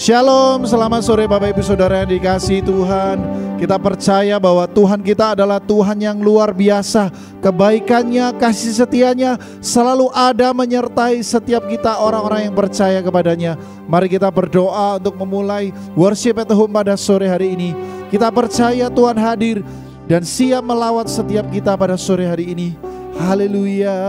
Shalom, selamat sore Bapak Ibu Saudara yang dikasihi Tuhan. Kita percaya bahwa Tuhan kita adalah Tuhan yang luar biasa. Kebaikannya, kasih setianya selalu ada menyertai setiap kita orang-orang yang percaya kepadanya. Mari kita berdoa untuk memulai worship at home pada sore hari ini. Kita percaya Tuhan hadir dan siap melawat setiap kita pada sore hari ini. Haleluya,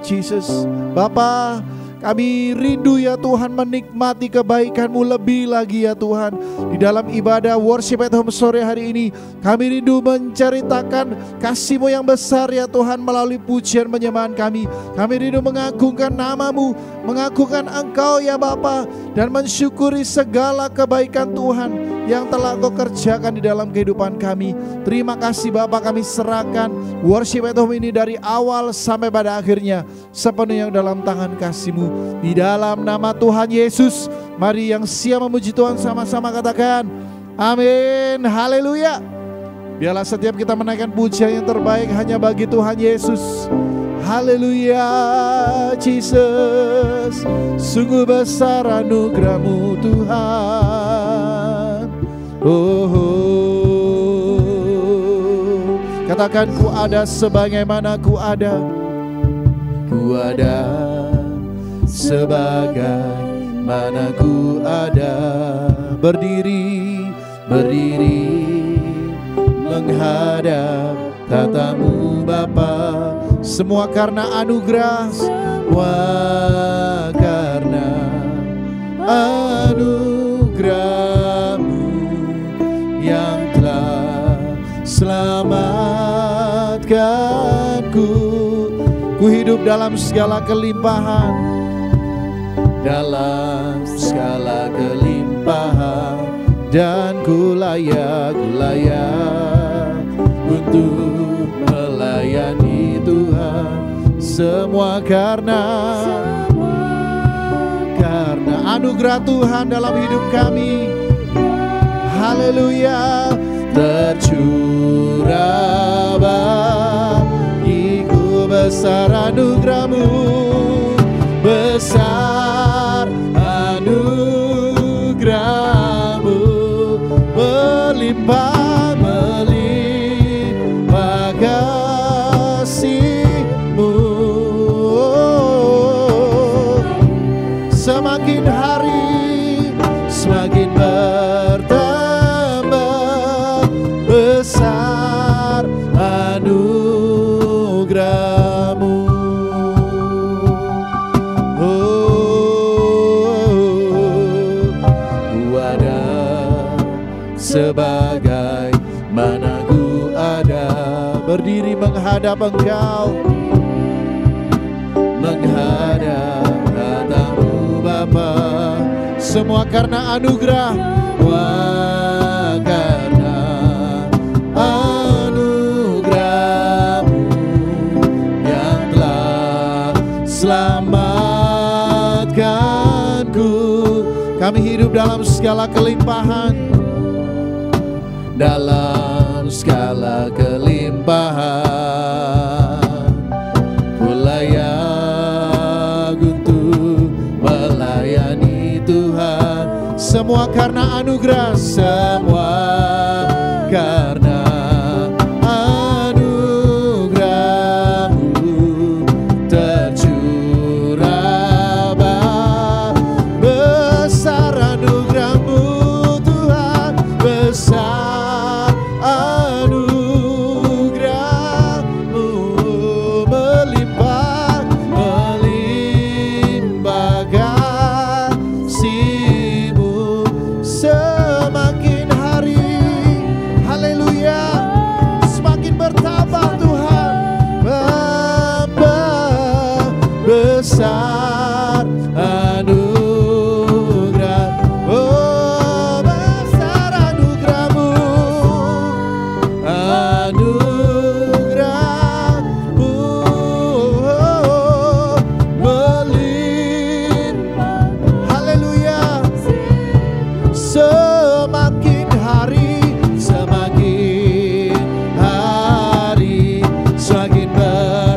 Jesus. Bapa, kami rindu ya Tuhan menikmati kebaikan-Mu lebih lagi ya Tuhan. Di dalam ibadah worship at home sore hari ini, kami rindu menceritakan kasih-Mu yang besar ya Tuhan melalui pujian penyembahan kami. Kami rindu mengagungkan nama-Mu, mengagungkan Engkau ya Bapa, dan mensyukuri segala kebaikan Tuhan yang telah Engkau kerjakan di dalam kehidupan kami. Terima kasih Bapa, kami serahkan worship at home ini dari awal sampai pada akhirnya sepenuhnya dalam tangan kasih-Mu. Di dalam nama Tuhan Yesus, mari yang siap memuji Tuhan sama-sama katakan amin, haleluya. Biarlah setiap kita menaikkan pujian yang terbaik hanya bagi Tuhan Yesus. Haleluya, Jesus. Sungguh besar anugerah-Mu Tuhan. Katakan ku ada sebagaimana ku ada. Ku ada sebagaimana ku ada. Berdiri menghadap tata-Mu Bapa. Semua karena anugerah, semua karena anugerah-Mu yang telah selamatkanku. Ku hidup dalam segala kelimpahan, dalam segala kelimpahan, dan ku layak untuk melayani Tuhan. Semua karena anugerah Tuhan dalam hidup kami. Haleluya. Tercurah bagiku besar anugerah-Mu, besar anugerah-Mu, melimpah kasih-Mu. Semakin hari semakin bertambah besar anugerah-Mu. Ku ada sebagaimana ku ada. Berdiri menghadap Engkau, menghadap tata-Mu Bapa. Semua karena anugerah, karena anugerah-Mu yang telah selamatkanku. Kami hidup dalam segala kelimpahan, dalam segala kelimpahan, ku layak untuk melayani Tuhan. Semua karena anugerah, semua karena anugerah-Mu. Tercurah besar anugerah-Mu Tuhan, besar anugerah-Mu, melimpah kasih-Mu. Semakin hari, haleluya, semakin bertambah Tuhan. Bapa, besar anugerah, oh besar anugerah-Mu, anugerah-Mu, oh, melimpah, haleluya. Semakin hari semakin bertambah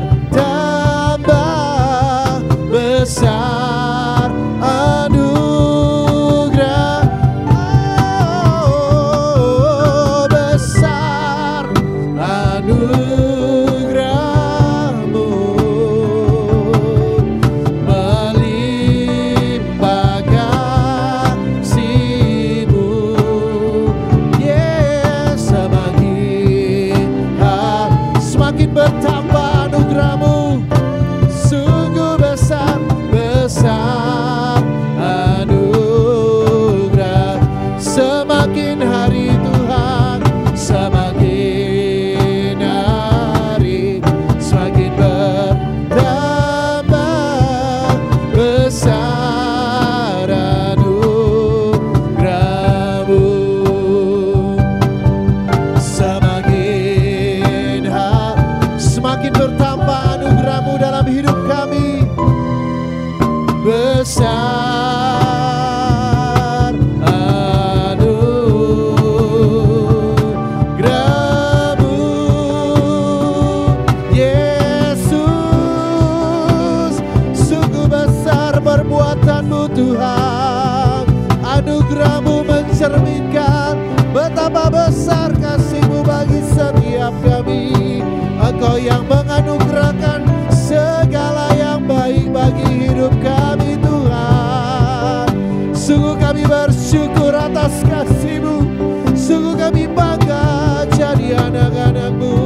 kekuatan-Mu Tuhan. Anugerah-Mu mencerminkan betapa besar kasih-Mu bagi setiap kami. Engkau yang menganugerahkan segala yang baik bagi hidup kami Tuhan. Sungguh kami bersyukur atas kasih-Mu. Sungguh kami bangga jadi anak-anak-Mu.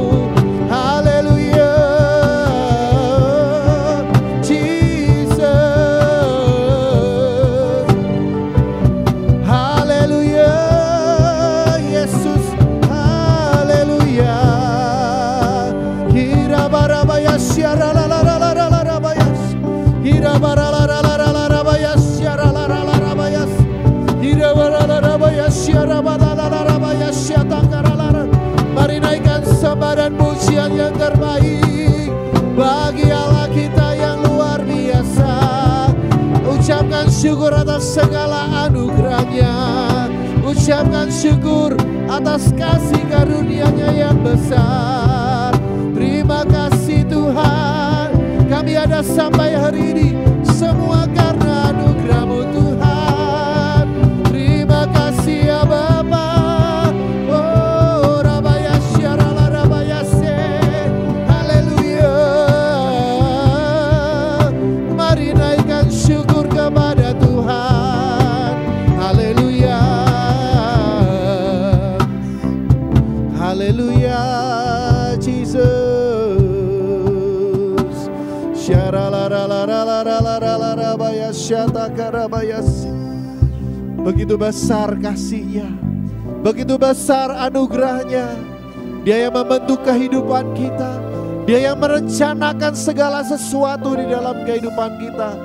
Haleluya, Jesus. Haleluya, Yesus. Haleluya. Hira barabaya syara la la la la la la rabayas. Hira bara la la la la la rabayas syara la la la rabayas. Hira bara la rabayas syara bara la la rabayas syatangkara la. Mari naikkan sembah dan pujian yang terbaik bagi Allah kita yang luar biasa. Ucapkan syukur atas segala anugerahnya. Ucapkan syukur atas kasih karunia-Nya yang besar. Terima kasih Tuhan, kami ada sampai hari ini semua karena anugerah-Mu Tuhan. Terima kasih ya Bapa. Oh Rabaya Syarala Rabaya Se. Haleluya. Mari naikkan syukur kepada Tuhan. Haleluya. Haleluya, Jesus. Begitu besar kasih-Nya, begitu besar anugerah-Nya. Dia yang membentuk kehidupan kita, Dia yang merencanakan segala sesuatu di dalam kehidupan kita.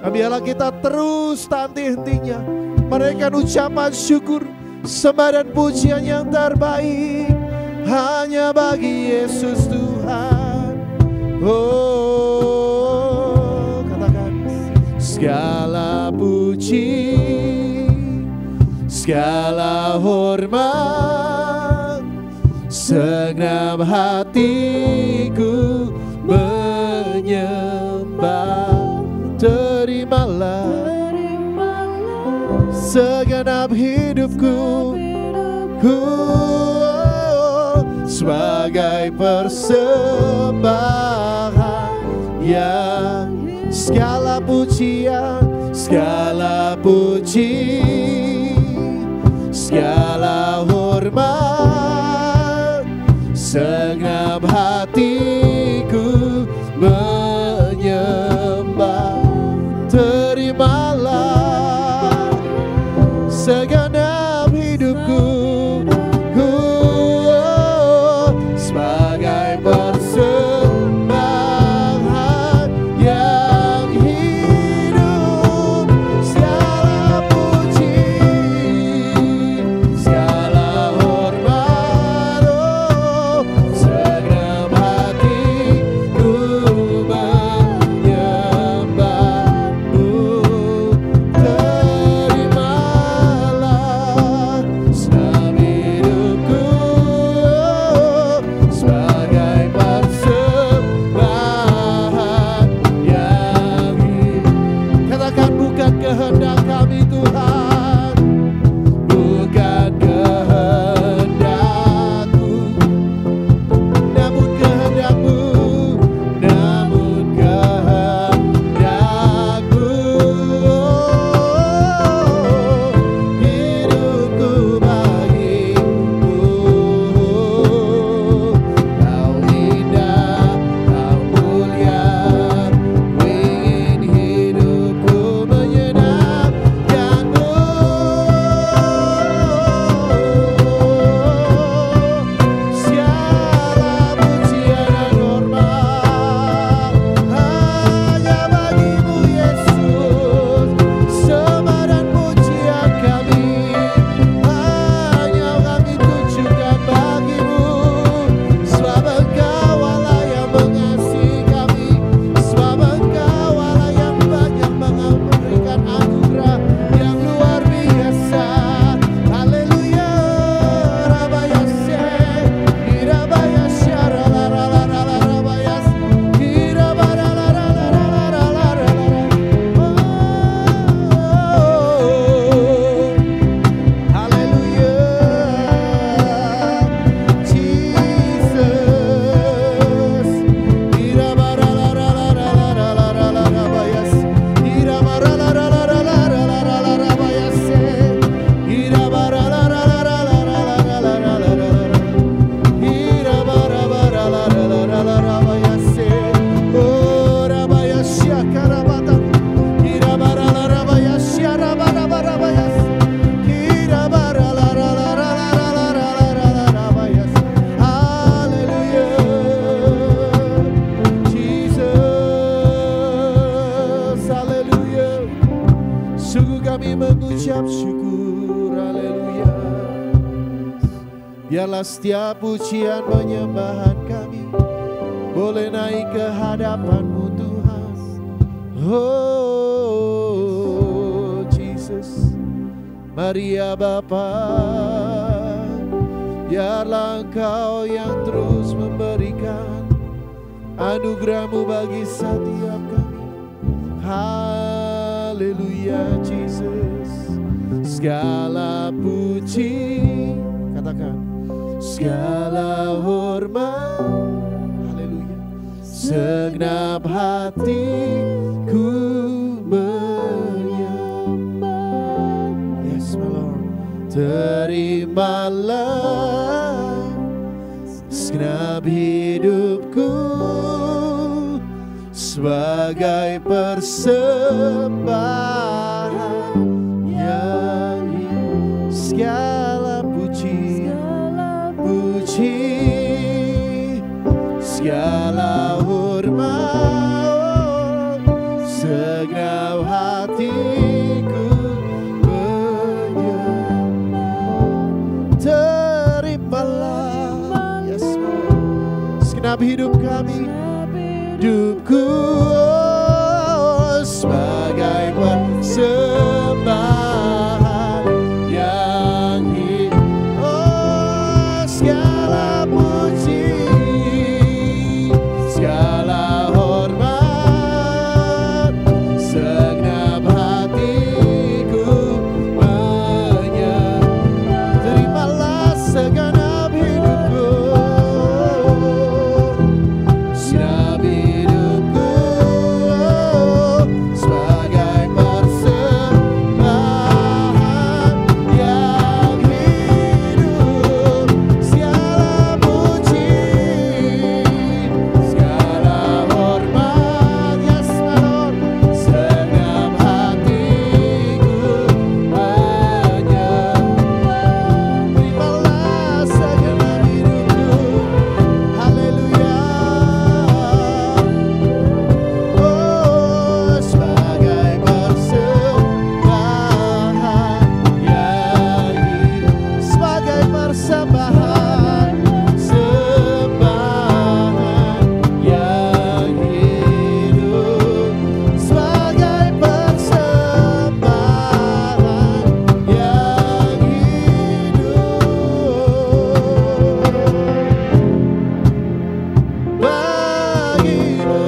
Biarlah kita terus tak henti-hentinya menaikkan ucapan syukur, sembah dan pujian yang terbaik hanya bagi Yesus Tuhan. Oh, katakan segala puji, segala hormat, segenap hatiku menyembah. Terimalah segenap hidupku sebagai persembahan yang segala pujian, segala puji, segala hormat, segenap hatiku menyembah. Terimalah segenap hidupku sebagai persembahan yang hidup. Segala puji, segala hormat, segenap hati Sungguh kami mengucap syukur, haleluya. Biarlah setiap pujian penyembahan kami boleh naik ke hadapan-Mu Tuhan. Oh Jesus, mari ya Bapa, biarlah Engkau yang terus memberikan anugerah-Mu bagi setiap kami. Haleluya Jesus, segala puji, katakan, segala hormat, haleluya, segenap hatiku menyembah. Yes my Lord, terimalah segenap hidupku sebagai persembahan yang segala puji, segala hormat, segenap hatiku menyembah. Terimalah, yes Lord, segenap hidup kami, hidupku sebagai persembahan yang segala puji, segala hormat, segenap hatiku menyembah. Terimalah segenap hidupku, segenap hidupku sebagai persembahan yang hidup. Segala puji, segala hormat, yes my Lord, segenap hatiku menyembah. Terimalah segenap hidupku, haleluya. Oh, sebagai persembahan yang hidup, sebagai persembahan, sembahan yang hidup, sebagai persembahan yang hidup bagimu.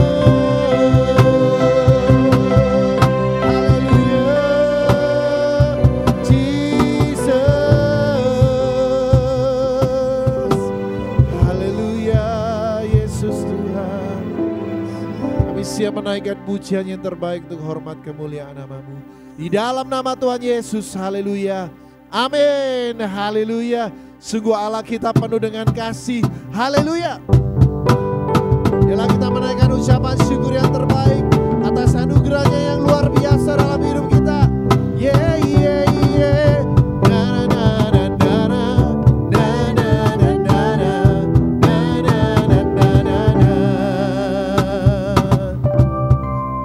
Haleluya, Jesus. Haleluya, Yesus Tuhan. Kami siap menaikkan pujian yang terbaik untuk hormat kemuliaan nama-Mu. Di dalam nama Tuhan Yesus, haleluya. Amin, haleluya. Sungguh Allah kita penuh dengan kasih, haleluya. Biarlah kita menaikkan ucapan syukur yang terbaik atas anugerahnya yang luar biasa dalam hidup kita. Yeah, yeah, yeah. Na na na na na na na na na na na na na na.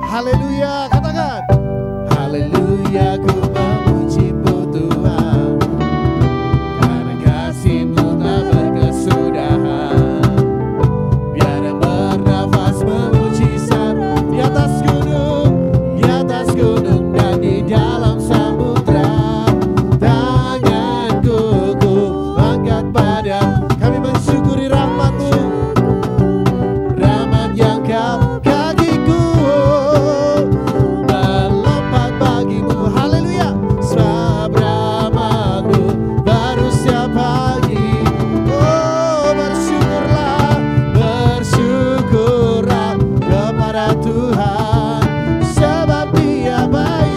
Haleluya, katakan. Haleluya, ku memuji-Mu Tuhan, karena kasih-Mu tak berkesudahan. Biar bernafas memujizat di atas gunung dan di dalam samudra. Tanganku ku angkat pada, kami mensyukuri rahmat-Mu, rahmat yang Kau kakiku melompat bagimu. Haleluya, sebab rahmat-Mu baru setiap pagi. Oh, bersyukurlah kepada Tuhan, sebab Dia baik.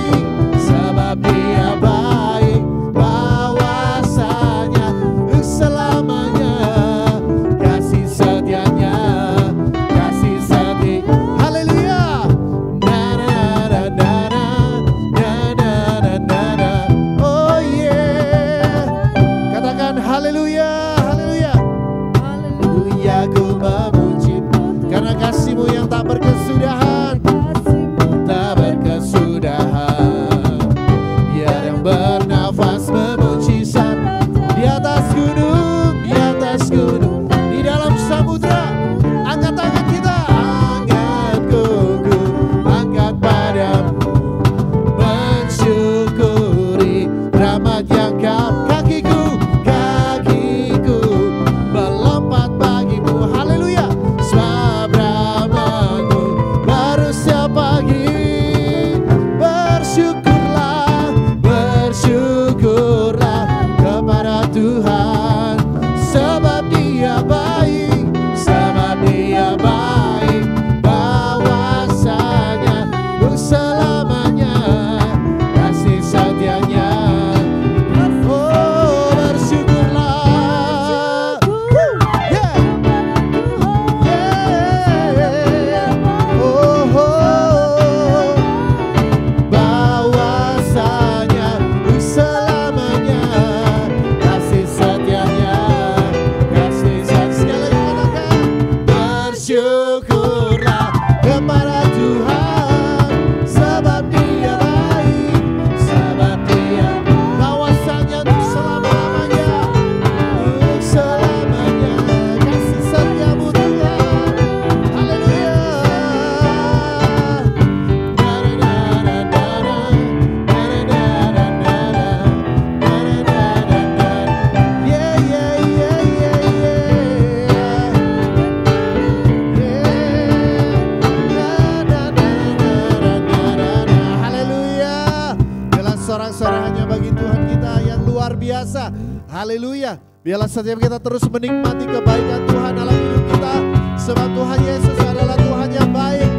biasa. Haleluya. Biarlah setiap kita terus menikmati kebaikan Tuhan dalam hidup kita, sebab Tuhan Yesus adalah Tuhan yang baik.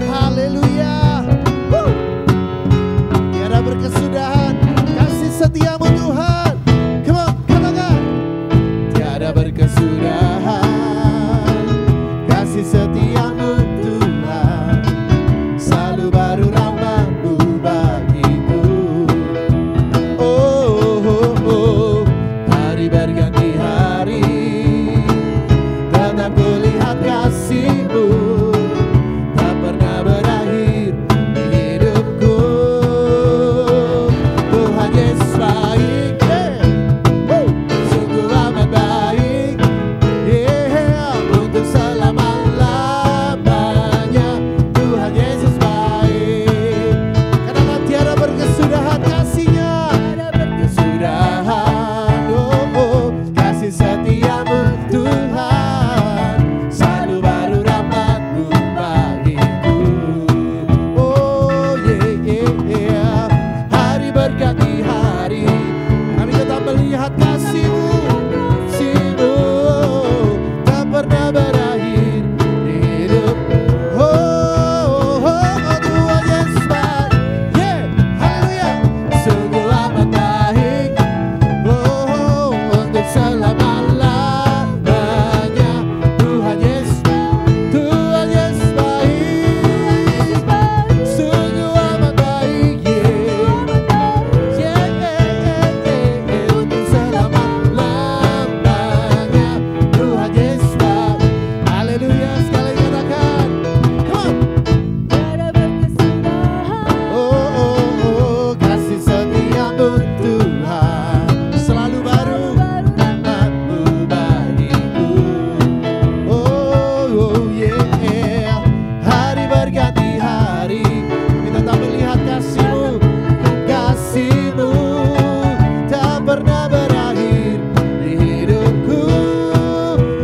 Haleluya. Tiada berkesudahan kasih setiamu Tuhan. Come on, katakan. Tiada berkesudahan kasih setiamu Tuhan, selalu baru rahmat-Mu bagiku. Oh, hari berganti hari, tetap kulihat kasih-Mu, tak pernah berakhir di hidupku. Tuhan Yesus baik, sungguh amat baik, untuk selama-lamanya. Tuhan Yesus baik. Katakan tiada berkesudahan kasih-Nya, tiada berkesudahan, kasih setiamu Tuhan, selalu baru rahmat-Mu bagiku. Oh yeah. Hari berganti hari, kami tetap melihat kasih-Mu, tak pernah berakhir di hidup. Tuhan Yesus baik, haleluya. Sungguh amat baik, untuk selama-lamanya. Tuhan Yesus baik, sungguh amat baik, untuk selama-lamanya. Tuhan Yesus baik, haleluya. Sekali katakan, come on. Tiada berkesudahan Kasih setiamu Tuhan, selalu baru rahmat-Mu bagiku. Oh yeah. Hari berganti hari, kami tetap melihat kasih-Mu, kasih-Mu tak pernah berakhir di hidupku.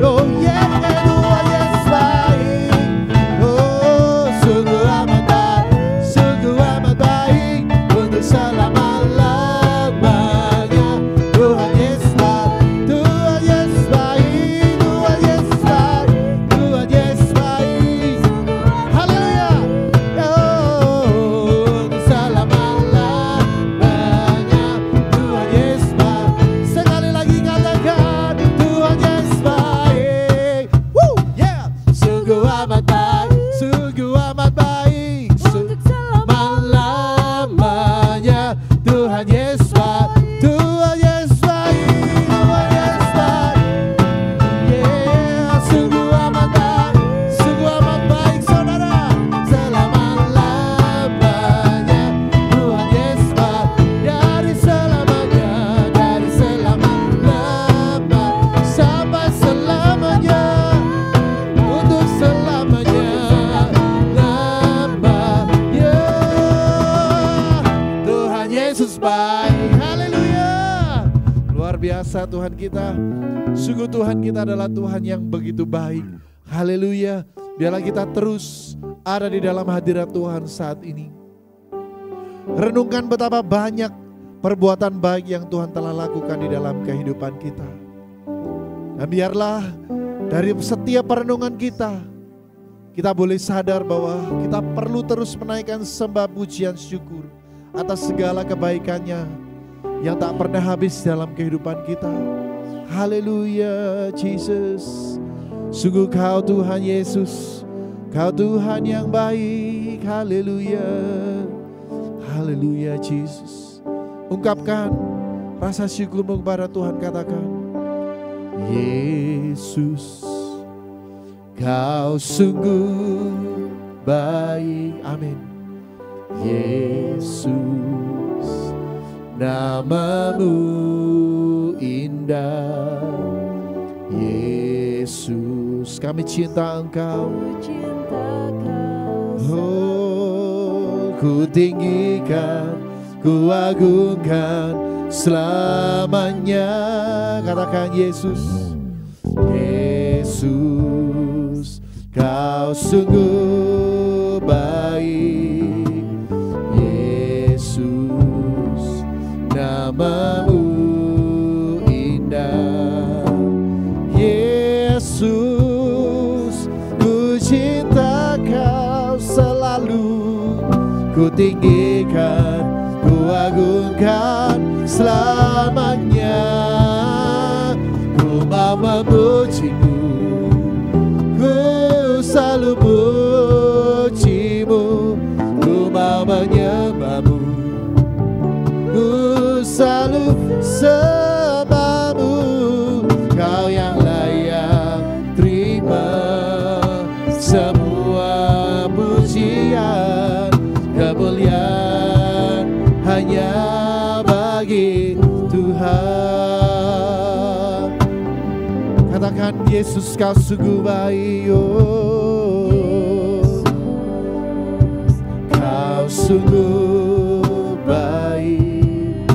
Oh yeah, Tuhan Yesus baik, sungguh amat baik, sungguh amat baik, untuk selama-lamanya. Tuhan Yesus baik, Tuhan Yesus baik, Tuhan Yesus baik, Tuhan Yesus baik. Haleluya. Untuk selama-lamanya. Tuhan Yesus baik. Sekali lagi katakan, Tuhan Yesus baik. Yeah. Sungguh amat baik, sungguh amat baik, untuk selama-lamanya. Tuhan Yesus baik, Tuhan Yesus baik, Tuhan Yesus baik. Yeah, sungguh amat baik, sungguh amat baik, saudara. Selama-lamanya. Tuhan Yesus baik, dari selamanya, dari selama-lamanya sampai selamanya, untuk selamanya lamanya. Tuhan Yesus baik, haleluya. Luar biasa Tuhan kita. Sungguh Tuhan kita adalah Tuhan yang begitu baik. Haleluya. Biarlah kita terus ada di dalam hadirat Tuhan saat ini. Renungkan betapa banyak perbuatan baik yang Tuhan telah lakukan di dalam kehidupan kita. Dan biarlah dari setiap perenungan kita boleh sadar bahwa kita perlu terus menaikkan sembah pujian syukur atas segala kebaikannya yang tak pernah habis dalam kehidupan kita. Haleluya, Jesus. Sungguh Kau Tuhan Yesus, Kau Tuhan yang baik. Haleluya, haleluya Jesus. Ungkapkan rasa syukurmu kepada Tuhan, katakan, Yesus, Kau sungguh baik. Amin. Yesus, nama-Mu indah. Yesus, kami cinta Engkau. Oh, ku tinggikan, ku agungkan selamanya. Katakan Yesus, Yesus, Kau sungguh baik. Yesus, nama-Mu tinggikan, ku agungkan selamanya. Ku mau memujimu, ku selalu pujimu, ku mau menyembahmu, ku selalu sembahmu. Kau yang layak terima semua pujian, kemuliaan hanya bagi Tuhan. Katakan, Yesus kau sungguh baik, oh. Kau sungguh baik,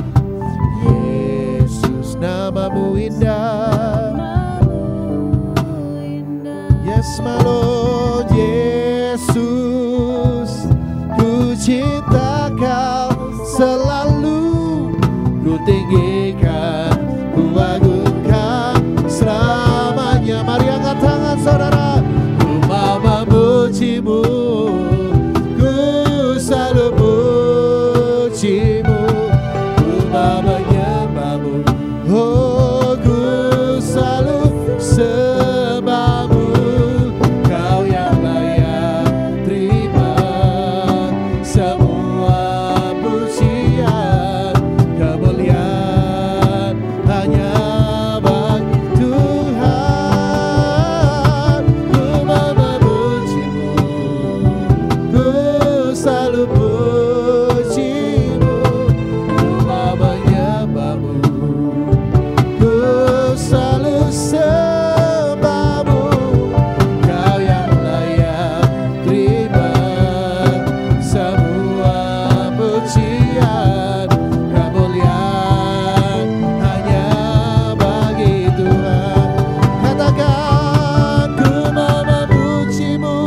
Yesus namamu indah. Yes my Lord, Yesus, ku cinta kau selalu, ku tinggikan, ku agungkan selamanya. Mari angkat tangan saudara. Ku mau memujimu, ku selalu pujimu, ku mau menyembahmu, oh ku selalu sembahmu. Kau yang layak terima semua pujian, kemuliaan hanya bagi Tuhan. Ku mau memujimu, ku selalu pujimu, ku mau menyembahmu, ku selalu sembahmu. Kau yang layak terima semua pujian, kemuliaan hanya bagi Tuhan. Katakan, ku mau memujimu,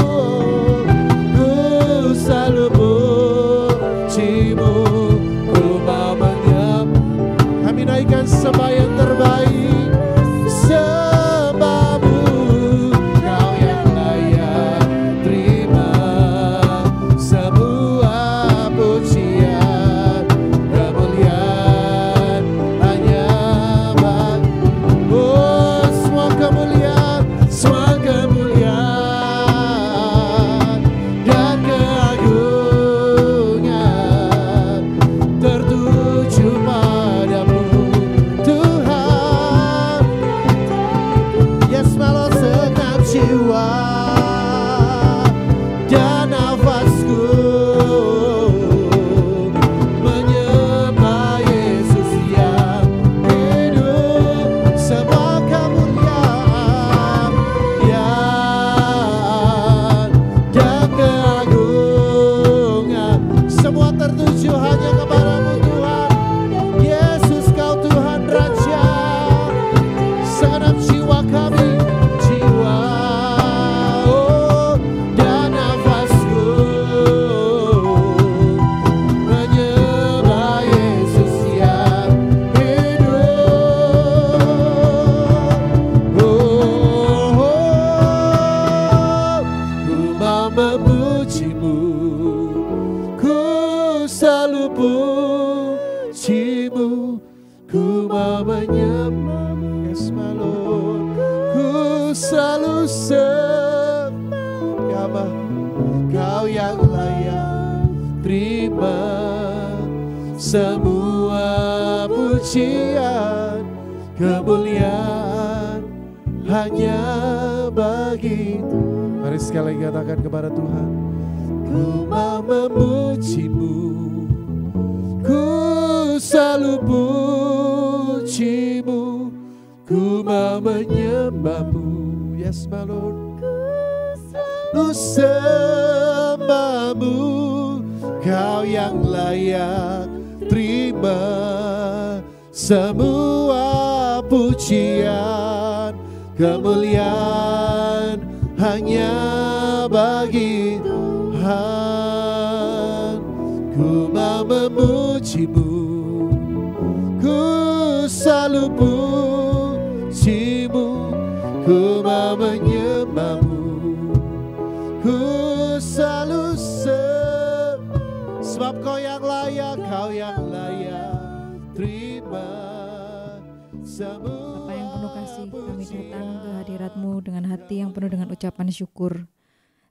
ku selalu pujimu, ku mau menyembah. Kami naikkan sembah yang terbaik, sembahmu. Kau yang layak terima semua pujian, kemuliaan hanya bagi, oh semua kemuliaan, semua kemuliaan dan keagungan tertuju padamu Tuhan. Yes my Lord, segenap jiwa dan nafasku menyembah Yesus yang hidup. Semua kemuliaan dan keagungan semua tertuju hanya kepadamu Tuhan. Yesus kau Tuhan Raja. Segenap jiwa kami, jiwa oh, dan nafasku menyembah Yesus yang hidup. Ku mau memujimu, ku selalu pujimu, ku mau menyembahmu. Yes my Lord, ku selalu sembah. Kau yang layak terima semua pujian, kemuliaan hanya bagi Tuhan. Mari sekali lagi katakan kepada Tuhan, ku mau memujimu, ku selalu pujimu, ku mau menyembahmu. Yes my Lord, ku sembahmu. Kau yang layak terima semua pujian, kemuliaan hanya bagi Tuhan. Ku mau memujimu, ku selalu pujimu, ku mau menyembahmu, ku selalu sebab kau yang layak. Kau yang layak terima semua. Bapa yang penuh kasih, kami datang ke hadirat-Mu dengan hati yang penuh dengan ucapan syukur.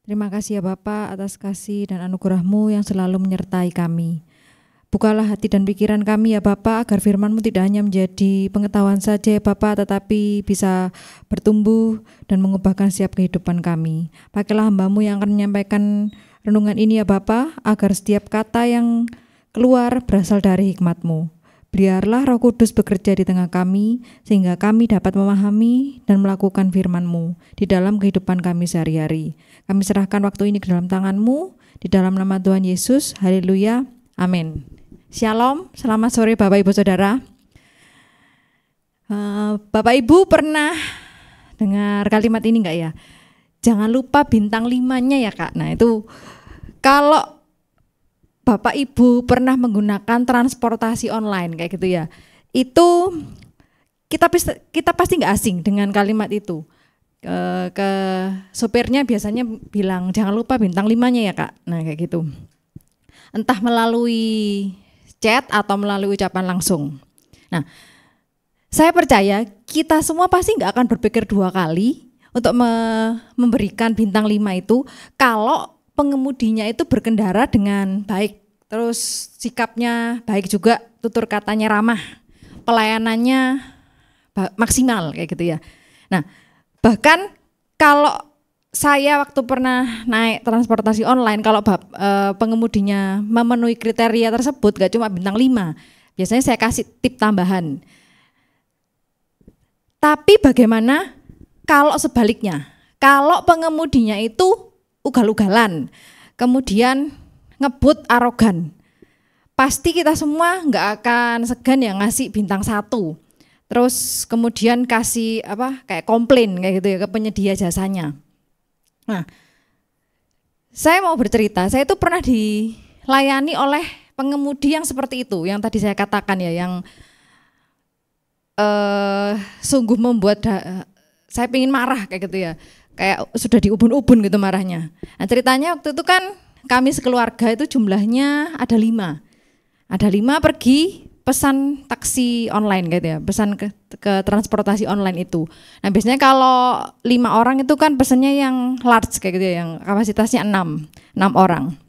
Terima kasih ya Bapa atas kasih dan anugerah-Mu yang selalu menyertai kami. Bukalah hati dan pikiran kami ya Bapa, agar firman-Mu tidak hanya menjadi pengetahuan saja ya Bapa, tetapi bisa bertumbuh dan mengubahkan setiap kehidupan kami. Pakailah hamba-Mu yang akan menyampaikan renungan ini ya Bapa, agar setiap kata yang keluar berasal dari hikmat-Mu. Biarlah Roh Kudus bekerja di tengah kami, sehingga kami dapat memahami dan melakukan firman-Mu di dalam kehidupan kami sehari-hari. Kami serahkan waktu ini ke dalam tangan-Mu, di dalam nama Tuhan Yesus, haleluya, amin. Shalom, selamat sore Bapak Ibu Saudara. Bapak Ibu pernah dengar kalimat ini enggak ya? Jangan lupa bintang 5-nya ya Kak. Nah itu kalau Bapak Ibu pernah menggunakan transportasi online kayak gitu ya, itu kita pasti nggak asing dengan kalimat itu. Ke sopirnya biasanya bilang jangan lupa bintang 5-nya ya Kak. Nah kayak gitu. Entah melalui chat atau melalui ucapan langsung. Nah saya percaya kita semua pasti nggak akan berpikir 2 kali untuk memberikan bintang 5 itu kalau pengemudinya itu berkendara dengan baik, terus sikapnya baik juga, tutur katanya ramah, pelayanannya maksimal kayak gitu ya. Nah, bahkan kalau saya waktu pernah naik transportasi online, kalau pengemudinya memenuhi kriteria tersebut, gak cuma bintang 5, biasanya saya kasih tip tambahan. Tapi bagaimana kalau sebaliknya? Kalau pengemudinya itu ugal-ugalan, kemudian ngebut arogan, pasti kita semua nggak akan segan ya ngasih bintang 1. Terus kemudian kasih kayak komplain kayak gitu ya ke penyedia jasanya. Nah, saya mau bercerita, saya itu pernah dilayani oleh pengemudi yang seperti itu, yang tadi saya katakan ya, yang sungguh membuat saya pengen marah kayak gitu ya. Kayak sudah diubun-ubun gitu marahnya. Nah ceritanya waktu itu kan kami sekeluarga itu jumlahnya ada 5. Ada 5 pergi pesan taksi online gitu ya, pesan ke transportasi online itu. Nah biasanya kalau 5 orang itu kan pesannya yang large kayak gitu ya, yang kapasitasnya 6 orang.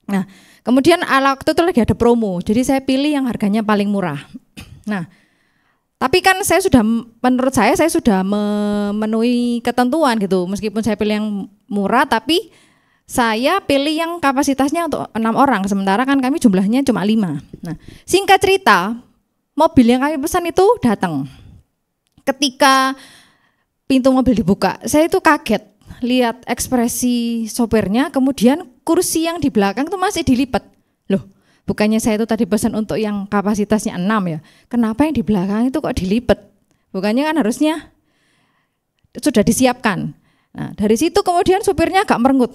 Nah kemudian waktu itu lagi ada promo, jadi saya pilih yang harganya paling murah. Nah tapi kan menurut saya sudah memenuhi ketentuan gitu, meskipun saya pilih yang murah, tapi saya pilih yang kapasitasnya untuk 6 orang, sementara kan kami jumlahnya cuma 5. Nah, singkat cerita, mobil yang kami pesan itu datang. Ketika pintu mobil dibuka, saya itu kaget lihat ekspresi sopirnya, kemudian kursi yang di belakang itu masih dilipat. Loh, bukannya saya itu tadi pesan untuk yang kapasitasnya 6 ya, kenapa yang di belakang itu kok dilipat? Bukannya kan harusnya sudah disiapkan. Nah dari situ kemudian supirnya agak merengut.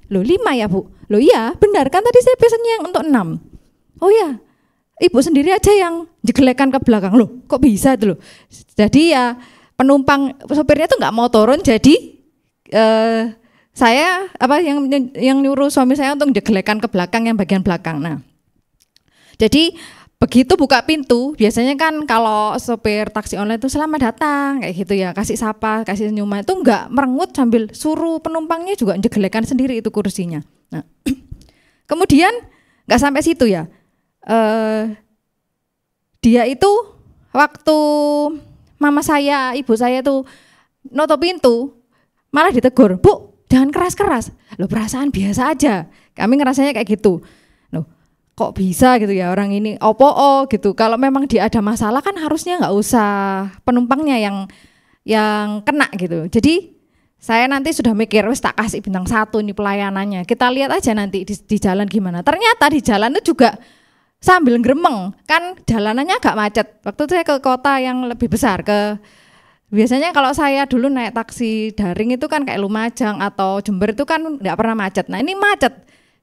Loh 5 ya Bu? Loh iya benar kan tadi saya pesannya yang untuk 6. Oh ya, Ibu sendiri aja yang jegelekan ke belakang. Loh kok bisa itu loh? Jadi ya penumpang, supirnya tuh nggak mau turun, jadi saya yang nyuruh suami saya untuk jegelekan ke belakang, yang bagian belakang. Nah, jadi begitu buka pintu, biasanya kan kalau sopir taksi online itu selamat datang kayak gitu ya, kasih sapa, kasih senyuman, itu enggak merengut sambil suruh penumpangnya juga jegelekan sendiri itu kursinya. Nah, kemudian enggak sampai situ ya, dia itu waktu mama saya, ibu saya tuh nutup pintu, malah ditegur, Bu, jangan keras-keras. Loh perasaan biasa aja, kami ngerasanya kayak gitu. Kok bisa gitu ya orang ini gitu. Kalau memang dia ada masalah kan harusnya nggak usah penumpangnya yang kena gitu. Jadi saya nanti sudah mikir wis tak kasih bintang 1 nih pelayanannya. Kita lihat aja nanti di jalan gimana. Ternyata di jalan itu juga sambil gremeng, kan jalanannya agak macet. Waktu itu saya ke kota yang lebih besar, biasanya kalau saya dulu naik taksi daring itu kan kayak Lumajang atau Jember itu kan nggak pernah macet. Nah ini macet,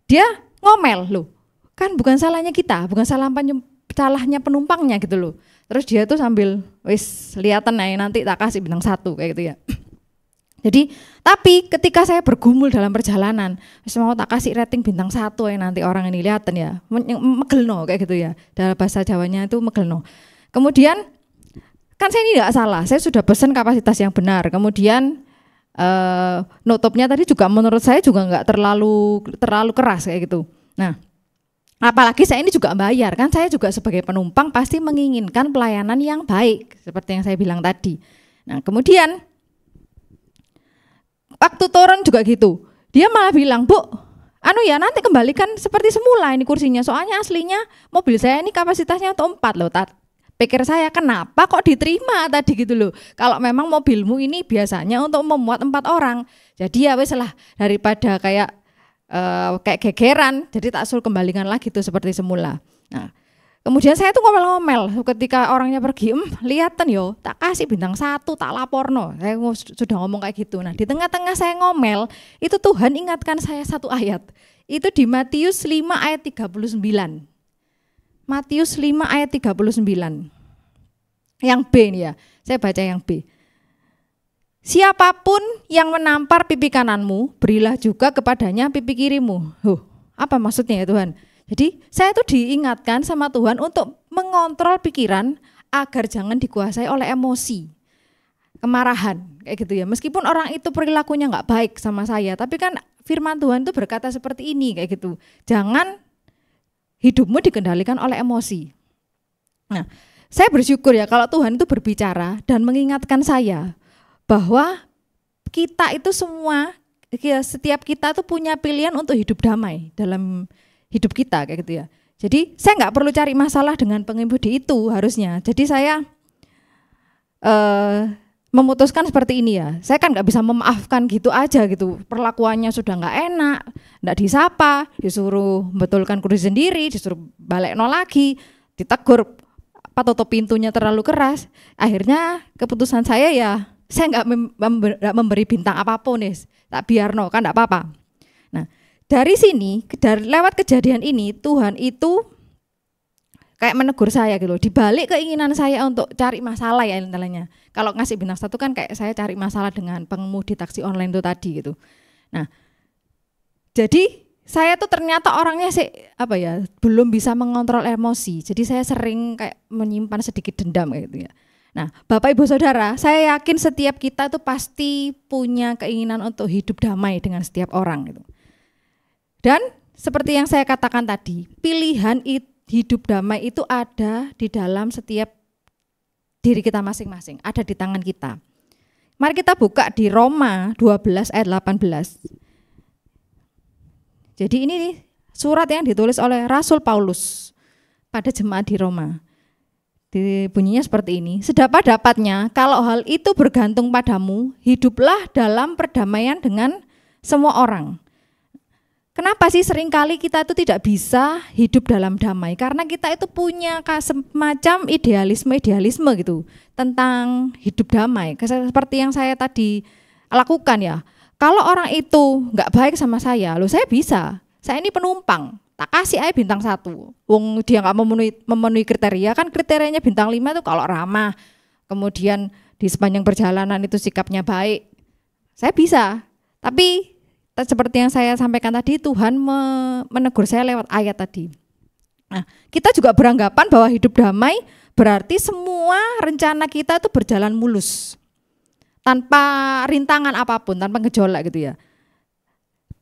dia ngomel loh. Kan bukan salahnya kita, bukan salahnya penumpangnya gitu loh. Terus dia tuh sambil wis lihatan nanti tak kasih bintang 1 kayak gitu ya. Jadi, tapi ketika saya bergumul dalam perjalanan, mau tak kasih rating bintang 1 ya nanti orang ini lihatin ya, megelno kayak gitu ya. Dalam bahasa Jawanya itu megelno. Kemudian kan saya ini tidak salah, saya sudah pesan kapasitas yang benar. Kemudian nutupnya tadi juga menurut saya juga nggak terlalu keras kayak gitu. Nah, apalagi saya ini juga bayar kan, saya juga sebagai penumpang pasti menginginkan pelayanan yang baik seperti yang saya bilang tadi. Nah, kemudian waktu turun juga gitu, dia malah bilang, Bu, nanti kembalikan seperti semula ini kursinya, soalnya aslinya mobil saya ini kapasitasnya untuk 4 loh. Pikir saya, kenapa kok diterima tadi gitu loh, kalau memang mobilmu ini biasanya untuk memuat 4 orang. Jadi ya wes lah, daripada kayak gegeran, jadi tak suruh kembalikan lagi tuh seperti semula. Nah, kemudian saya tuh ngomel-ngomel ketika orangnya pergi, lihatan yo, tak kasih bintang 1, tak laporno. Saya sudah ngomong kayak gitu. Nah, di tengah-tengah saya ngomel, itu Tuhan ingatkan saya satu ayat. Itu di Matius 5 ayat 39. Matius 5 ayat 39. Yang B nih ya, saya baca yang B. Siapapun yang menampar pipi kananmu, berilah juga kepadanya pipi kirimu. Apa maksudnya ya Tuhan? Jadi saya tuh diingatkan sama Tuhan untuk mengontrol pikiran agar jangan dikuasai oleh emosi, kemarahan, kayak gitu ya. Meskipun orang itu perilakunya nggak baik sama saya, tapi kan firman Tuhan itu berkata seperti ini, kayak gitu. Jangan hidupmu dikendalikan oleh emosi. Nah, saya bersyukur ya kalau Tuhan itu berbicara dan mengingatkan saya bahwa kita itu semua, setiap kita itu punya pilihan untuk hidup damai dalam hidup kita kayak gitu ya. Jadi saya nggak perlu cari masalah dengan pengemudi itu harusnya. Jadi saya memutuskan seperti ini ya. Saya kan nggak bisa memaafkan gitu aja gitu. Perlakuannya sudah nggak enak, nggak disapa, disuruh betulkan kursi sendiri, disuruh balik nol lagi, ditegur apa tutup pintunya terlalu keras. Akhirnya keputusan saya ya, saya nggak memberi bintang apapun nih, tak biarno kan nggak apa-apa. Nah, dari sini, lewat kejadian ini, Tuhan itu kayak menegur saya gitu, dibalik keinginan saya untuk cari masalah ya intinya. Kalau ngasih bintang 1 kan kayak saya cari masalah dengan pengemudi taksi online itu tadi gitu. Nah, jadi saya tuh ternyata orangnya belum bisa mengontrol emosi. Jadi saya sering kayak menyimpan sedikit dendam kayak gitu ya. Nah, Bapak Ibu Saudara, saya yakin setiap kita tuh pasti punya keinginan untuk hidup damai dengan setiap orang gitu. Dan seperti yang saya katakan tadi, pilihan hidup damai itu ada di dalam setiap diri kita masing-masing, ada di tangan kita. Mari kita buka di Roma 12 ayat 18. Jadi ini nih, surat yang ditulis oleh Rasul Paulus pada jemaat di Roma. Bunyinya seperti ini, sedapat-dapatnya kalau hal itu bergantung padamu, hiduplah dalam perdamaian dengan semua orang. Kenapa sih seringkali kita itu tidak bisa hidup dalam damai? Karena kita itu punya semacam idealisme gitu tentang hidup damai. Seperti yang saya tadi lakukan ya. Kalau orang itu nggak baik sama saya, saya bisa. Saya ini penumpang, tak kasih aja bintang 1. Wong dia nggak memenuhi kriteria, kan kriterianya bintang 5 itu kalau ramah, kemudian di sepanjang perjalanan itu sikapnya baik. Saya bisa, tapi seperti yang saya sampaikan tadi, Tuhan menegur saya lewat ayat tadi. Nah, kita juga beranggapan bahwa hidup damai berarti semua rencana kita itu berjalan mulus, tanpa rintangan apapun, tanpa gejolak gitu ya.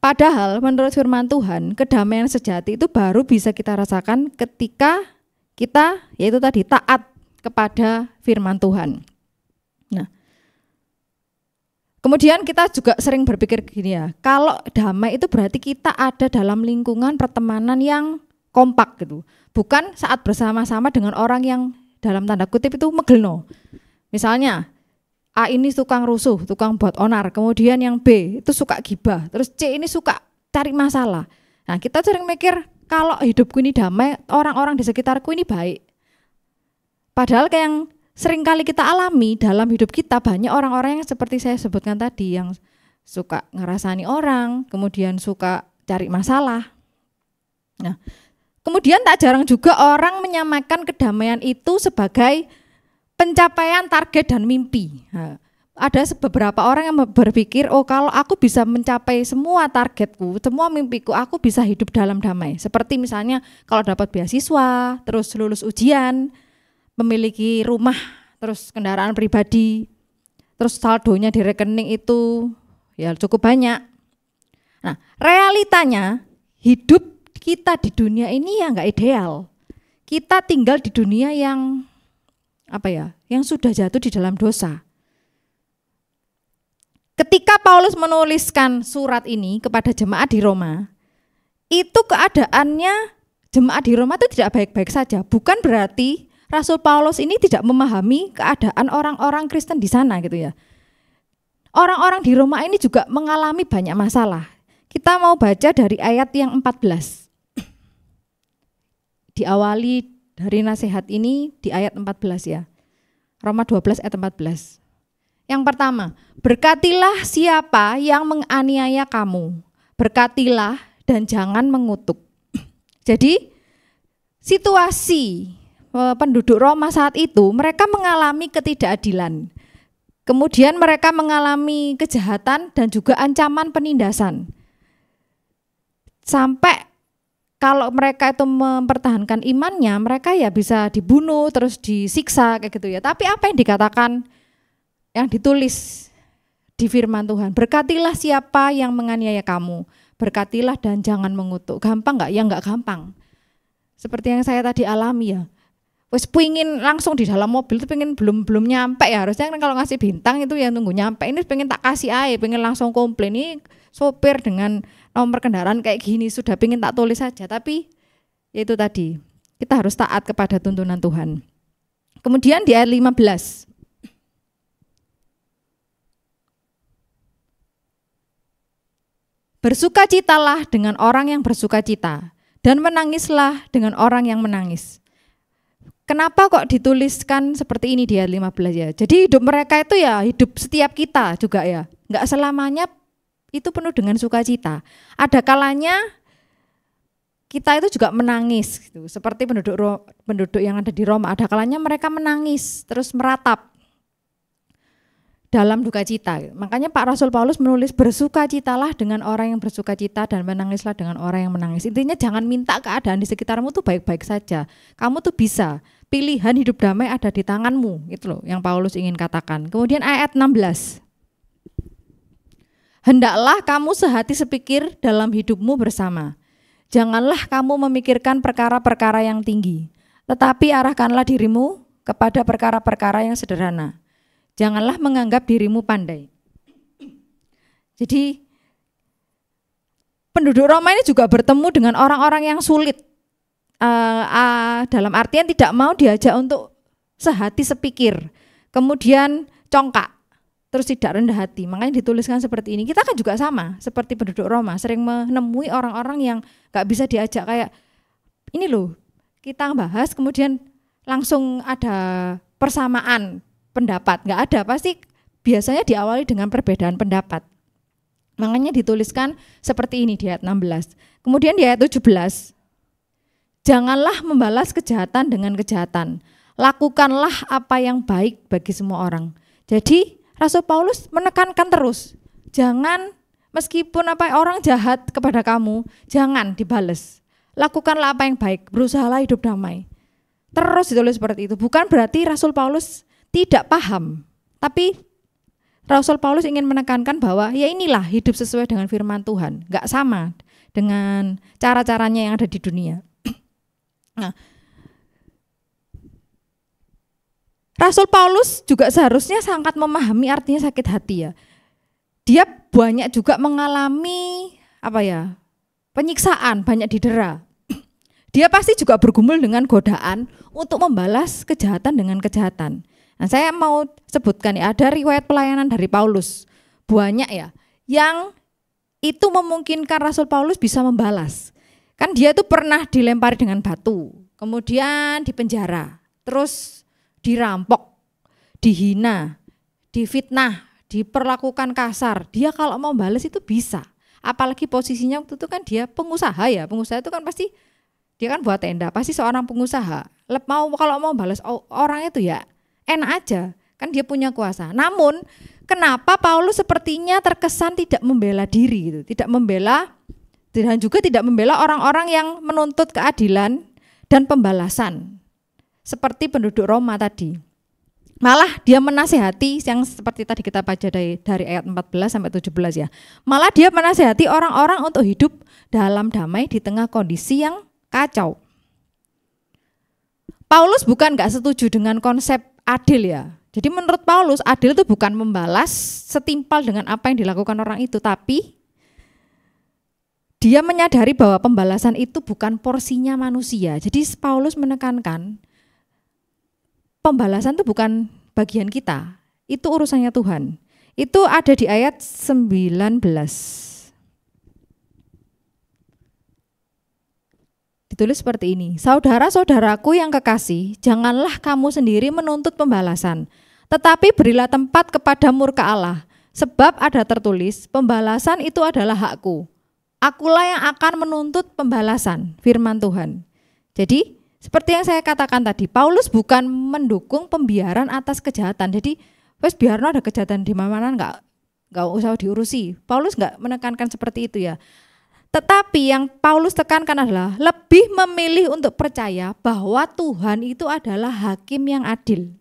Padahal menurut firman Tuhan, kedamaian sejati itu baru bisa kita rasakan ketika kita yaitu tadi taat kepada firman Tuhan. Nah, kemudian kita juga sering berpikir gini ya, kalau damai itu berarti kita ada dalam lingkungan pertemanan yang kompak gitu. Bukan saat bersama-sama dengan orang yang dalam tanda kutip itu megelno. Misalnya A ini tukang rusuh, tukang buat onar, kemudian yang B itu suka gibah, terus C ini suka cari masalah. Nah, kita sering mikir kalau hidupku ini damai, orang-orang di sekitarku ini baik. Padahal kayak yang sering kali kita alami dalam hidup kita, banyak orang-orang yang seperti saya sebutkan tadi, yang suka ngerasani orang, kemudian suka cari masalah. Nah, kemudian tak jarang juga orang menyamakan kedamaian itu sebagai pencapaian target dan mimpi. Nah, ada beberapa orang yang berpikir, oh kalau aku bisa mencapai semua targetku, semua mimpiku, aku bisa hidup dalam damai. Seperti misalnya kalau dapat beasiswa, terus lulus ujian, memiliki rumah, terus kendaraan pribadi, terus saldonya di rekening itu ya cukup banyak. Nah, realitanya hidup kita di dunia ini ya nggak ideal. Kita tinggal di dunia yang yang sudah jatuh di dalam dosa. Ketika Paulus menuliskan surat ini kepada jemaat di Roma, itu keadaannya jemaat di Roma itu tidak baik-baik saja. Bukan berarti Rasul Paulus ini tidak memahami keadaan orang-orang Kristen di sana gitu ya. Orang-orang di Roma ini juga mengalami banyak masalah. Kita mau baca dari ayat yang 14. Diawali dari nasihat ini di ayat 14 ya. Roma 12 ayat 14. Yang pertama, berkatilah siapa yang menganiaya kamu. Berkatilah dan jangan mengutuk. Jadi situasi penduduk Roma saat itu, mereka mengalami ketidakadilan. Kemudian mereka mengalami kejahatan dan juga ancaman penindasan. Sampai kalau mereka itu mempertahankan imannya, mereka ya bisa dibunuh, terus disiksa kayak gitu ya. Tapi apa yang dikatakan, yang ditulis di firman Tuhan, berkatilah siapa yang menganiaya kamu, berkatilah dan jangan mengutuk. Gampang nggak? Ya nggak gampang. Seperti yang saya tadi alami ya. Wes pengen langsung di dalam mobil itu pengen belum nyampe ya, harusnya kan kalau ngasih bintang itu ya nunggu nyampe. Ini pengen tak kasih aja, pengen langsung komplain, ini sopir dengan nomor kendaraan kayak gini sudah pengen tak tulis saja. Tapi ya itu tadi, kita harus taat kepada tuntunan Tuhan. Kemudian di ayat 15. Bersukacitalah dengan orang yang bersukacita, dan menangislah dengan orang yang menangis. Kenapa kok dituliskan seperti ini di ayat 15 ya? Jadi hidup mereka itu ya hidup setiap kita juga ya. Enggak selamanya itu penuh dengan sukacita. Ada kalanya kita itu juga menangis gitu. Seperti penduduk yang ada di Roma, ada kalanya mereka menangis terus meratap dalam duka cita. Makanya Pak Rasul Paulus menulis bersukacitalah dengan orang yang bersukacita dan menangislah dengan orang yang menangis. Intinya jangan minta keadaan di sekitarmu tuh baik-baik saja. Kamu tuh bisa. Pilihan hidup damai ada di tanganmu. Gitu loh yang Paulus ingin katakan. Kemudian ayat 16. Hendaklah kamu sehati sepikir dalam hidupmu bersama. Janganlah kamu memikirkan perkara-perkara yang tinggi, tetapi arahkanlah dirimu kepada perkara-perkara yang sederhana. Janganlah menganggap dirimu pandai. Jadi penduduk Roma ini juga bertemu dengan orang-orang yang sulit. Dalam artian tidak mau diajak untuk sehati sepikir. Kemudian congkak, terus tidak rendah hati. Makanya dituliskan seperti ini. Kita kan juga sama seperti penduduk Roma. Sering menemui orang-orang yang gak bisa diajak kayak ini loh. Kita bahas kemudian langsung ada persamaan pendapat, nggak ada, pasti biasanya diawali dengan perbedaan pendapat. Makanya dituliskan seperti ini di ayat 16. Kemudian di ayat 17, janganlah membalas kejahatan dengan kejahatan, lakukanlah apa yang baik bagi semua orang. Jadi Rasul Paulus menekankan terus, jangan meskipun orang jahat kepada kamu, jangan dibales. Lakukanlah apa yang baik, berusahalah hidup damai. Terus ditulis seperti itu. Bukan berarti Rasul Paulus tidak paham, tapi Rasul Paulus ingin menekankan bahwa ya inilah hidup sesuai dengan firman Tuhan, nggak sama dengan cara-caranya yang ada di dunia. Nah, Rasul Paulus juga seharusnya sangat memahami artinya sakit hati ya. Dia banyak juga mengalami penyiksaan, banyak didera. Dia pasti juga bergumul dengan godaan untuk membalas kejahatan dengan kejahatan. Nah, saya mau sebutkan ya, ada riwayat pelayanan dari Paulus, banyak ya, yang itu memungkinkan Rasul Paulus bisa membalas. Kan dia itu pernah dilempari dengan batu, kemudian dipenjara, terus dirampok, dihina, difitnah, diperlakukan kasar. Dia kalau mau balas itu bisa, apalagi posisinya waktu itu kan dia pengusaha ya, pengusaha itu kan pasti, dia kan buat tenda, pasti seorang pengusaha, kalau mau balas orang itu ya, enak aja, kan dia punya kuasa. Namun kenapa Paulus sepertinya terkesan tidak membela diri gitu, tidak membela dan juga tidak membela orang-orang yang menuntut keadilan dan pembalasan seperti penduduk Roma tadi. Malah dia menasihati yang seperti tadi kita baca dari ayat 14 sampai 17 ya. Malah dia menasihati orang-orang untuk hidup dalam damai di tengah kondisi yang kacau. Paulus bukan gak setuju dengan konsep adil ya. Jadi menurut Paulus adil itu bukan membalas setimpal dengan apa yang dilakukan orang itu, tapi dia menyadari bahwa pembalasan itu bukan porsinya manusia. Jadi Paulus menekankan pembalasan itu bukan bagian kita, itu urusannya Tuhan. Itu ada di ayat 19. Ditulis seperti ini, saudara-saudaraku yang kekasih, janganlah kamu sendiri menuntut pembalasan, tetapi berilah tempat kepada murka Allah, sebab ada tertulis, pembalasan itu adalah hakku. Akulah yang akan menuntut pembalasan, firman Tuhan. Jadi, seperti yang saya katakan tadi, Paulus bukan mendukung pembiaran atas kejahatan. Jadi, wes biarno ada kejahatan di mana-mana enggak usah diurusi. Paulus enggak menekankan seperti itu ya. Tetapi yang Paulus tekankan adalah lebih memilih untuk percaya bahwa Tuhan itu adalah hakim yang adil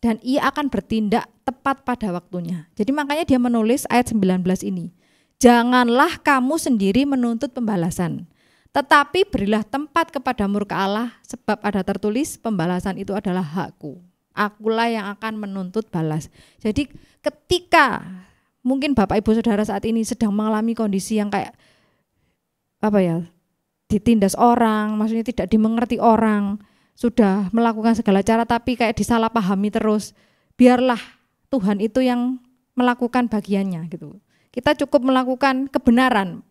dan ia akan bertindak tepat pada waktunya. Jadi makanya dia menulis ayat 19 ini. Janganlah kamu sendiri menuntut pembalasan, tetapi berilah tempat kepada murka Allah, sebab ada tertulis pembalasan itu adalah hakku. Akulah yang akan menuntut balas. Jadi ketika mungkin Bapak Ibu Saudara saat ini sedang mengalami kondisi yang kayak ditindas orang, maksudnya tidak dimengerti orang, sudah melakukan segala cara tapi kayak disalahpahami terus, biarlah Tuhan itu yang melakukan bagiannya gitu. Kita cukup melakukan kebenaran,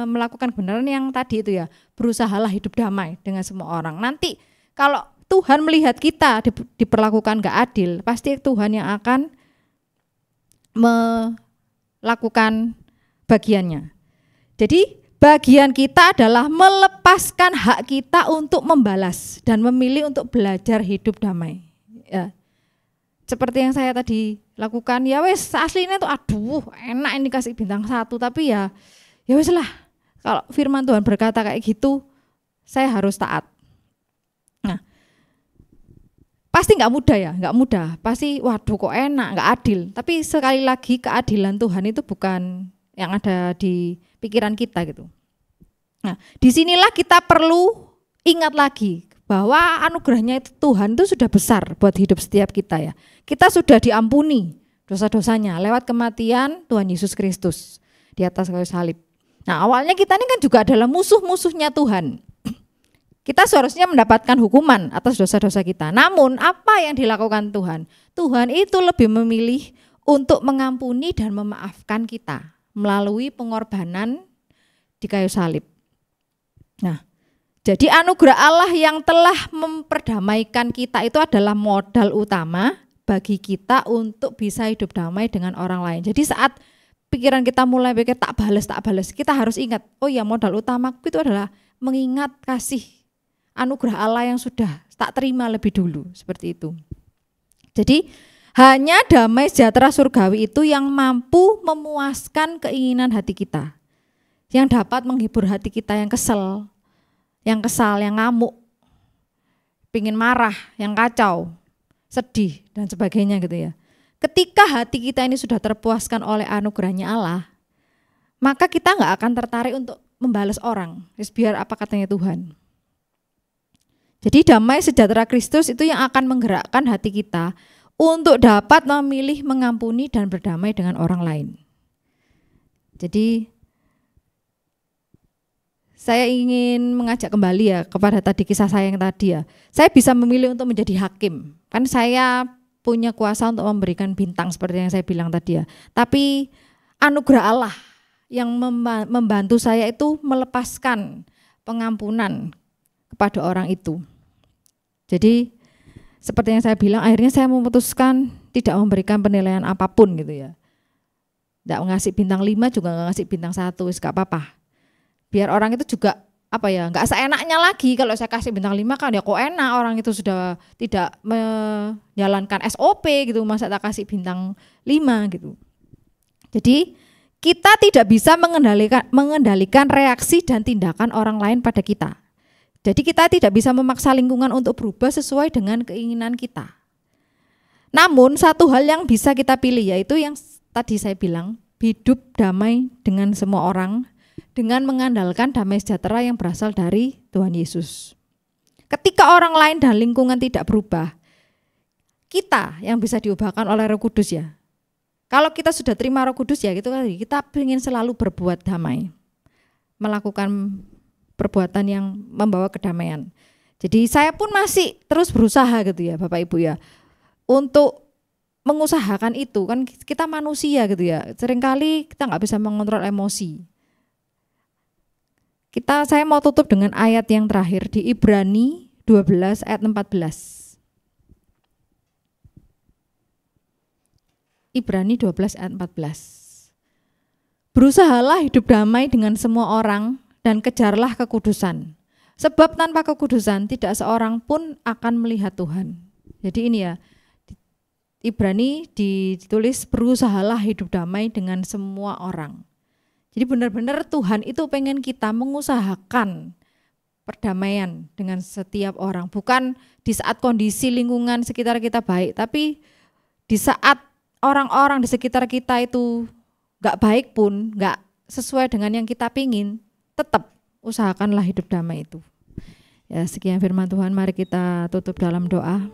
melakukan kebenaran yang tadi itu ya, berusahalah hidup damai dengan semua orang. Nanti kalau Tuhan melihat kita diperlakukan gak adil, pasti Tuhan yang akan melakukan bagiannya. Jadi bagian kita adalah melepaskan hak kita untuk membalas dan memilih untuk belajar hidup damai. Ya. Seperti yang saya tadi lakukan, ya wes aslinya tuh aduh enak ini kasih bintang 1, tapi ya wes lah. Kalau firman Tuhan berkata kayak gitu, saya harus taat. Nah, pasti nggak mudah ya, nggak mudah. Pasti waduh kok enak, nggak adil. Tapi sekali lagi keadilan Tuhan itu bukan yang ada di pikiran kita gitu. Nah, disinilah kita perlu ingat lagi bahwa anugerahnya itu Tuhan itu sudah besar buat hidup setiap kita ya. Kita sudah diampuni dosa-dosanya lewat kematian Tuhan Yesus Kristus di atas kayu salib. Nah, awalnya kita ini kan juga adalah musuh-musuhnya Tuhan. Kita seharusnya mendapatkan hukuman atas dosa-dosa kita. Namun apa yang dilakukan Tuhan? Tuhan itu lebih memilih untuk mengampuni dan memaafkan kita melalui pengorbanan di kayu salib. Nah, jadi anugerah Allah yang telah memperdamaikan kita itu adalah modal utama bagi kita untuk bisa hidup damai dengan orang lain. Jadi saat pikiran kita mulai pikir tak balas, kita harus ingat, oh ya modal utamaku itu adalah mengingat kasih anugerah Allah yang sudah tak terima lebih dulu, seperti itu. Jadi hanya damai sejahtera surgawi itu yang mampu memuaskan keinginan hati kita, yang dapat menghibur hati kita yang kesal, yang ngamuk, pingin marah, yang kacau, sedih dan sebagainya gitu ya. Ketika hati kita ini sudah terpuaskan oleh anugerahnya Allah, maka kita nggak akan tertarik untuk membalas orang, biar apa katanya Tuhan. Jadi damai sejahtera Kristus itu yang akan menggerakkan hati kita untuk dapat memilih mengampuni dan berdamai dengan orang lain. Jadi saya ingin mengajak kembali ya kepada tadi kisah saya yang tadi ya. Saya bisa memilih untuk menjadi hakim. Kan saya punya kuasa untuk memberikan bintang seperti yang saya bilang tadi ya. Tapi anugerah Allah yang membantu saya itu melepaskan pengampunan kepada orang itu. Jadi seperti yang saya bilang, akhirnya saya memutuskan tidak memberikan penilaian apapun gitu ya. Tidak ngasih bintang 5 juga nggak ngasih bintang 1, gak apa-apa. Biar orang itu juga nggak seenaknya lagi. Kalau saya kasih bintang 5 kan ya kok enak, orang itu sudah tidak menjalankan SOP gitu, masa tak kasih bintang 5 gitu. Jadi kita tidak bisa mengendalikan reaksi dan tindakan orang lain pada kita. Jadi kita tidak bisa memaksa lingkungan untuk berubah sesuai dengan keinginan kita. Namun satu hal yang bisa kita pilih, yaitu yang tadi saya bilang, hidup damai dengan semua orang dengan mengandalkan damai sejahtera yang berasal dari Tuhan Yesus. Ketika orang lain dan lingkungan tidak berubah, kita yang bisa diubahkan oleh Roh Kudus ya. Kalau kita sudah terima Roh Kudus ya gitu, kita ingin selalu berbuat damai, melakukan perbuatan yang membawa kedamaian. Jadi saya pun masih terus berusaha gitu ya Bapak Ibu ya, untuk mengusahakan itu. Kan kita manusia gitu ya, seringkali kita nggak bisa mengontrol emosi. Saya mau tutup dengan ayat yang terakhir di Ibrani 12 ayat 14. Ibrani 12 ayat 14. Berusahalah hidup damai dengan semua orang dan kejarlah kekudusan. Sebab tanpa kekudusan tidak seorang pun akan melihat Tuhan. Jadi ini ya, Ibrani ditulis berusahalah hidup damai dengan semua orang. Jadi benar-benar Tuhan itu pengen kita mengusahakan perdamaian dengan setiap orang. Bukan di saat kondisi lingkungan sekitar kita baik, tapi di saat orang-orang di sekitar kita itu gak baik pun, gak sesuai dengan yang kita pingin, tetap usahakanlah hidup damai itu. Ya, sekian firman Tuhan, mari kita tutup dalam doa.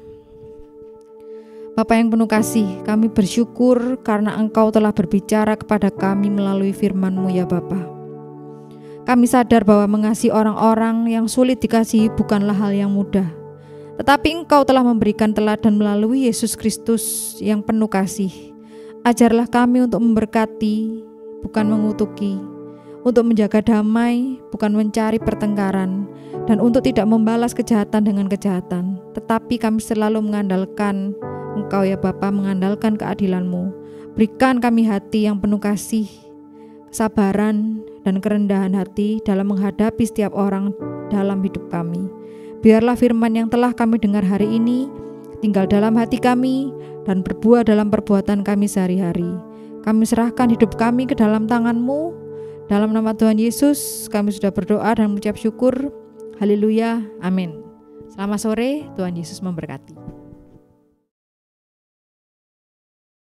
Bapa yang penuh kasih, kami bersyukur karena Engkau telah berbicara kepada kami melalui firman-Mu ya Bapa. Kami sadar bahwa mengasihi orang-orang yang sulit dikasihi bukanlah hal yang mudah. Tetapi Engkau telah memberikan teladan melalui Yesus Kristus yang penuh kasih. Ajarlah kami untuk memberkati, bukan mengutuki, untuk menjaga damai, bukan mencari pertengkaran, dan untuk tidak membalas kejahatan dengan kejahatan. Tetapi kami selalu mengandalkan Engkau ya Bapa, mengandalkan keadilan-Mu. Berikan kami hati yang penuh kasih, kesabaran, dan kerendahan hati dalam menghadapi setiap orang dalam hidup kami. Biarlah firman yang telah kami dengar hari ini tinggal dalam hati kami dan berbuah dalam perbuatan kami sehari-hari. Kami serahkan hidup kami ke dalam tangan-Mu. Dalam nama Tuhan Yesus kami sudah berdoa dan mengucap syukur. Haleluya, amin. Selamat sore, Tuhan Yesus memberkati.